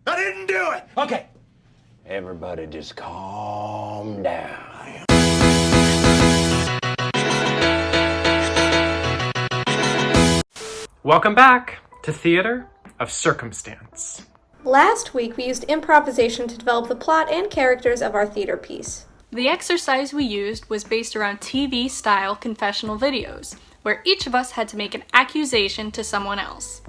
I didn't do it! Okay. Everybody just calm down. Welcome back to Theater of Circumstance. Last week, we used improvisation to develop the plot and characters of our theater piece. The exercise we used was based around TV-style confessional videos, where each of us had to make an accusation to someone else.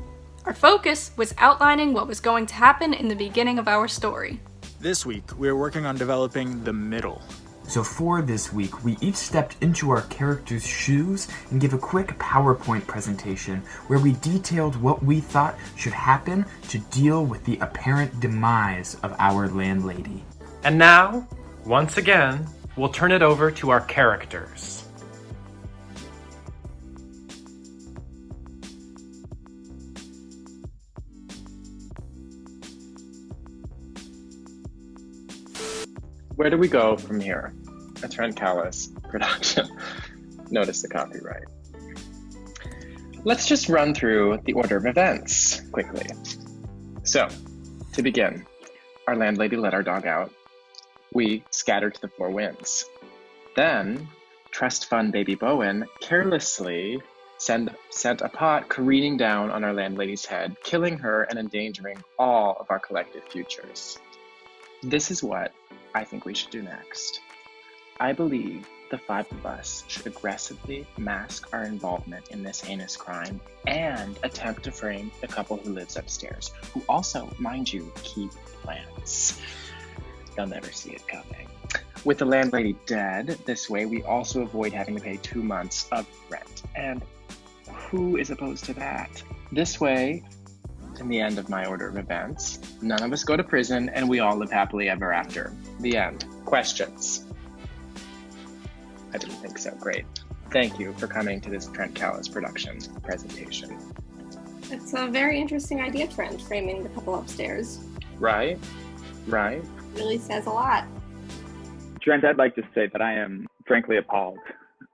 Our focus was outlining what was going to happen in the beginning of our story. This week, we are working on developing the middle. So for this week, we each stepped into our characters' shoes and gave a quick PowerPoint presentation where we detailed what we thought should happen to deal with the apparent demise of our landlady. And now, once again, we'll turn it over to our characters. Where do we go from here? A Trent Callis production. Notice the copyright. Let's just run through the order of events quickly. So, to begin, our landlady let our dog out. We scattered to the four winds. Then, trust fund baby Bowen carelessly sent a pot careening down on our landlady's head, killing her and endangering all of our collective futures. This is what I think we should do next. I believe the five of us should aggressively mask our involvement in this heinous crime and attempt to frame the couple who lives upstairs, who also, mind you, keep plants. They'll never see it coming. With the landlady dead, this way we also avoid having to pay 2 months of rent. And who is opposed to that? This way, in the end of my order of events, none of us go to prison and we all live happily ever after. The end. Questions? I didn't think so. Great. Thank you for coming to this Trent Callis production presentation. It's a very interesting idea, Trent, framing the couple upstairs. Right? Really says a lot. Trent, I'd like to say that I am frankly appalled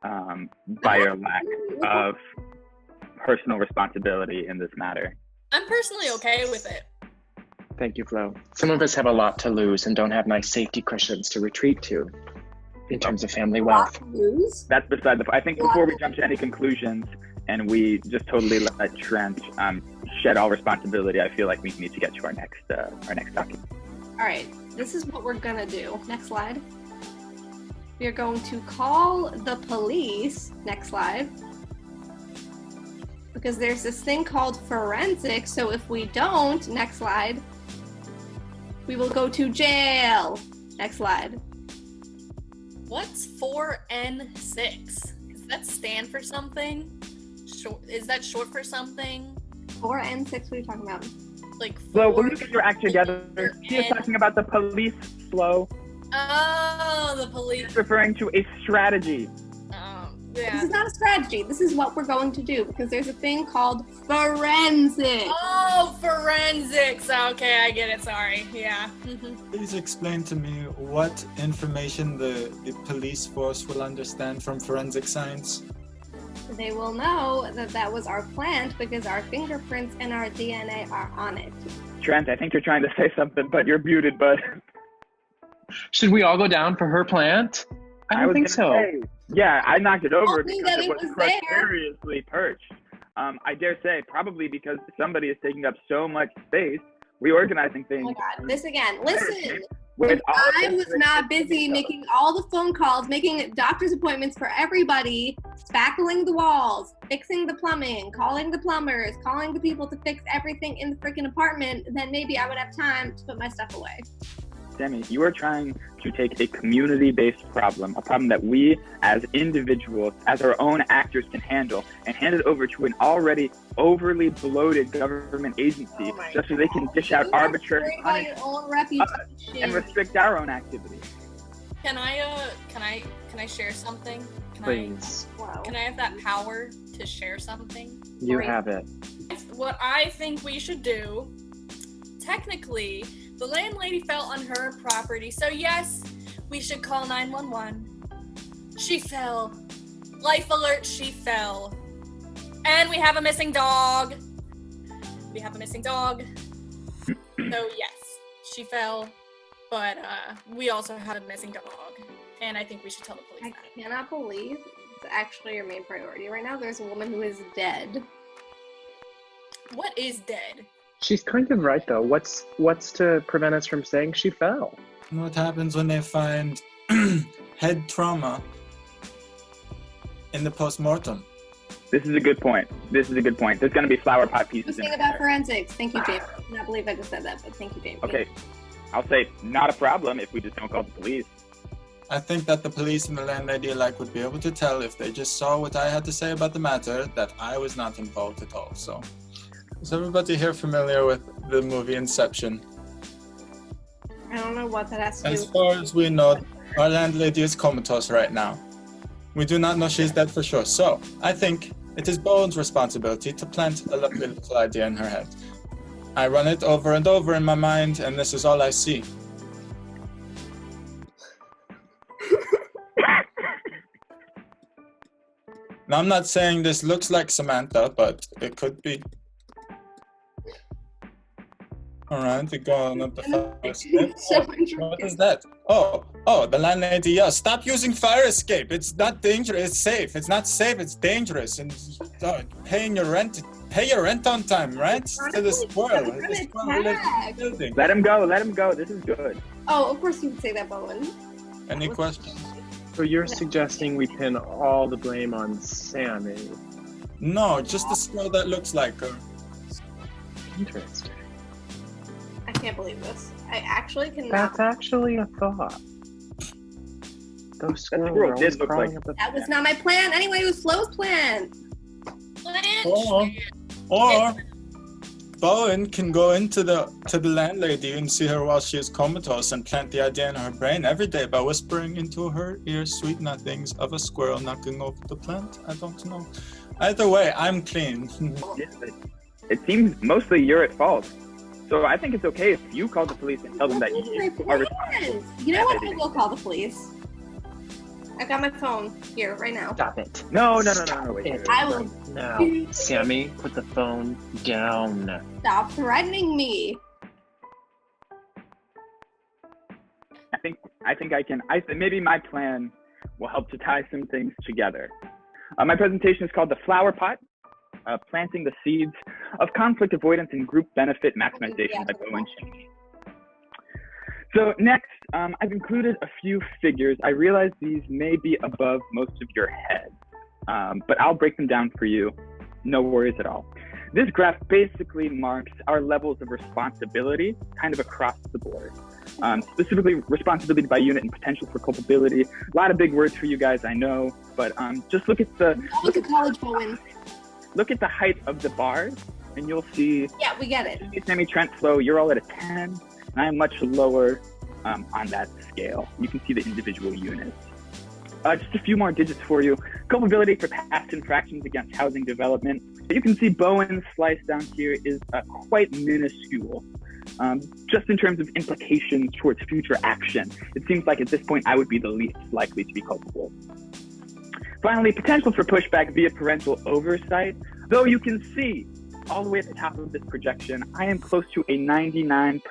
by your lack of personal responsibility in this matter. I'm personally okay with it. Thank you, Flo. Some of us have a lot to lose and don't have nice safety cushions to retreat to in terms of family wealth. That's beside the point. I think before we jump to any conclusions and we just totally let Trent shed all responsibility, I feel like we need to get to our next document. All right, this is what we're gonna do. Next slide. We are going to call the police. Next slide. Because there's this thing called forensics, so if we don't, next slide, we will go to jail. Next slide. What's 4N6? Does that stand for something? Is that short for something? 4N6, what are you talking about? Like Flo, will you get your act together? She is talking about the police, Flo. Oh, the police. She's referring to a strategy. Yeah. This is not a strategy. This is what we're going to do because there's a thing called forensics. Oh, forensics. Okay, I get it. Sorry. Yeah. Please explain to me what information the police force will understand from forensic science. They will know that was our plant because our fingerprints and our DNA are on it. Trent, I think you're trying to say something, but you're muted, bud. Should we all go down for her plant? I don't think so. Yeah, I knocked it over Only because that it was there. precariously perched. I dare say, probably because somebody is taking up so much space, reorganizing things. Oh my God, this again. Listen, I was not busy making all the phone calls, making doctor's appointments for everybody, spackling the walls, fixing the plumbing, calling the plumbers, calling the people to fix everything in the freaking apartment, then maybe I would have time to put my stuff away. Demi, you are trying to take a community-based problem, a problem that we as individuals, as our own actors can handle, and hand it over to an already overly bloated government agency just so they can dish out arbitrary punishment and restrict our own activity. Can I share something? Please. Can I have that power to share something? You have it. What I think we should do, technically, the landlady fell on her property, so yes, we should call 911. She fell. Life alert, she fell. And we have a missing dog. So yes. she fell, but we also have a missing dog, and I think we should tell the police I that. cannot believe it's actually your main priority right now. There's a woman who is dead. What is dead? She's kind of right though. What's to prevent us from saying she fell? You know what happens when they find head trauma in the postmortem? This is a good point. There's going to be flower pot pieces Just in think there. about forensics. Thank you, James. I cannot believe I just said that, but thank you, James. Okay, I'll say not a problem if we just don't call the police. I think that the police and the landlady alike would be able to tell if they just saw what I had to say about the matter that I was not involved at all. So, is everybody here familiar with the movie Inception? I don't know what that has to do As with. far as we know, our landlady is comatose right now. We do not know she's dead for sure. So, I think it is Bowen's responsibility to plant a lovely little idea in her head. I run it over and over in my mind, and this is all I see. Now, I'm not saying this looks like Samantha, but it could be. All right, we're going up the fire escape. What is that? Oh, the landlady yells, "Stop using fire escape! It's not dangerous. It's safe. It's not safe. It's dangerous." And pay your rent on time, right? To the squirrel. The squirrel lives in the building. Let him go. This is good. Oh, of course you would say that, Bowen. Any questions? So you're suggesting we pin all the blame on Sammy? No, just the squirrel that looks like her. Interesting. I can't believe this. I actually cannot. That's actually a thought. Those squirrel squirrels are did always look crawling like- up the That was not my plan. Anyway, it was Flo's plan. Or Bowen can go into the landlady and see her while she is comatose and plant the idea in her brain every day by whispering into her ear sweet nothings of a squirrel knocking over the plant. I don't know. Either way, I'm clean. It seems mostly you're at fault. So I think it's okay if you call the police and tell them that That you wasn't my are plan. responsible. You know what? I will call the police. I got my phone here right now. Stop it. No, wait. I will No. Sammy, put the phone down. stop threatening me. I think I can. Maybe my plan will help to tie some things together. My presentation is called The Flower Pot, Planting the Seeds of Conflict Avoidance and Group Benefit Maximization by Bowen Cheney. So next, I've included a few figures. I realize these may be above most of your head, but I'll break them down for you. No worries at all. This graph basically marks our levels of responsibility kind of across the board. Specifically responsibility by unit and potential for culpability. A lot of big words for you guys, I know, but just look at Look at college, Bowen. look at the height of the bars, and you'll see Yeah, we get it. Sammy, Trent, Flo, you're all at a 10, and I'm much lower on that scale. You can see the individual units. Just a few more digits for you. Culpability for past infractions against housing development. You can see Bowen's slice down here is quite minuscule. Just in terms of implications towards future action, it seems like at this point I would be the least likely to be culpable. Finally, potential for pushback via parental oversight. Though you can see all the way at the top of this projection, I am close to a 99%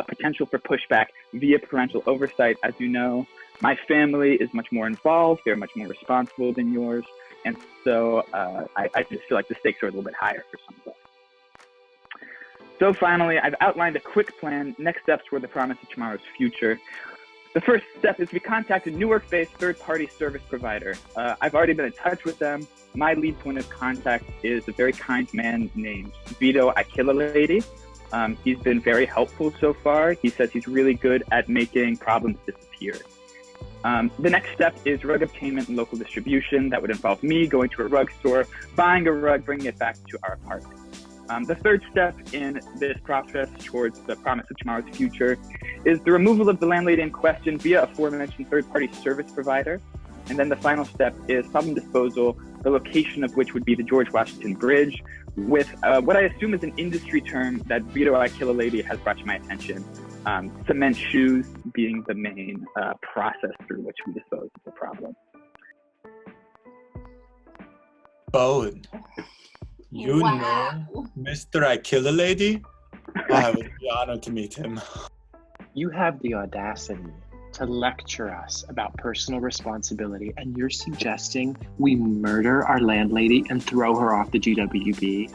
potential for pushback via parental oversight. As you know, my family is much more involved. They're much more responsible than yours. And so I just feel like the stakes are a little bit higher for some of us. So finally, I've outlined a quick plan, next steps toward the promise of tomorrow's future. The first step is we contact a Newark-based third-party service provider. I've already been in touch with them. My lead point of contact is a very kind man named Vito Lady. He's been very helpful so far. He says he's really good at making problems disappear. The next step is rug obtainment and local distribution. That would involve me going to a rug store, buying a rug, bringing it back to our apartment. The third step in this process towards the promise of tomorrow's future is the removal of the landlady in question via aforementioned third-party service provider. And then the final step is problem disposal, the location of which would be the George Washington Bridge, with what I assume is an industry term that Vito Lady has brought to my attention, cement shoes being the main process through which we dispose of the problem. Bowen, you Wow. know Mr. I Kill a Lady? I would be honored to meet him. You have the audacity to lecture us about personal responsibility, and you're suggesting we murder our landlady and throw her off the GWB?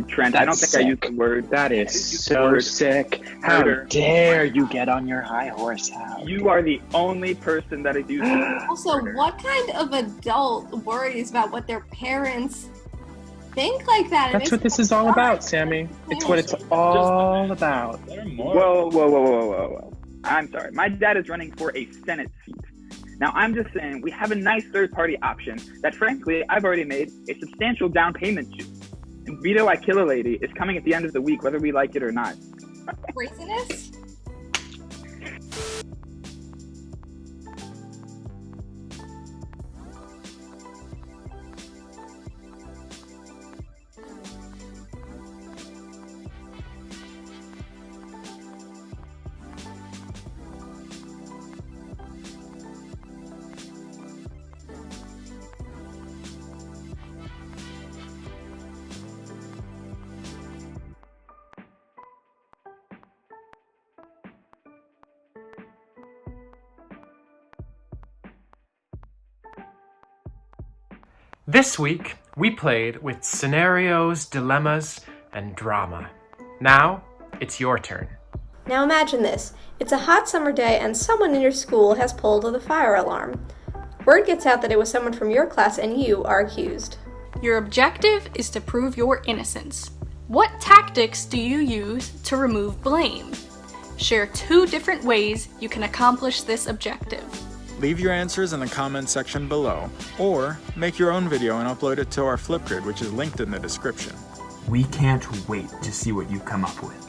Trent, I don't think I used the word. That is so sick. How dare you get on your high horse, Hal? You are the only person that is using it. Also, what kind of adult worries about what their parents think like that? That's what this is all about, Sammy. It's what it's all about. Whoa. I'm sorry. My dad is running for a Senate seat. Now, I'm just saying we have a nice third-party option that, frankly, I've already made a substantial down payment to. And Veto I Kill a Lady is coming at the end of the week, whether we like it or not. Craziness? This week, we played with scenarios, dilemmas, and drama. Now, it's your turn. Now imagine this. It's a hot summer day and someone in your school has pulled the fire alarm. Word gets out that it was someone from your class and you are accused. Your objective is to prove your innocence. What tactics do you use to remove blame? Share 2 different ways you can accomplish this objective. Leave your answers in the comment section below, or make your own video and upload it to our Flipgrid, which is linked in the description. We can't wait to see what you come up with.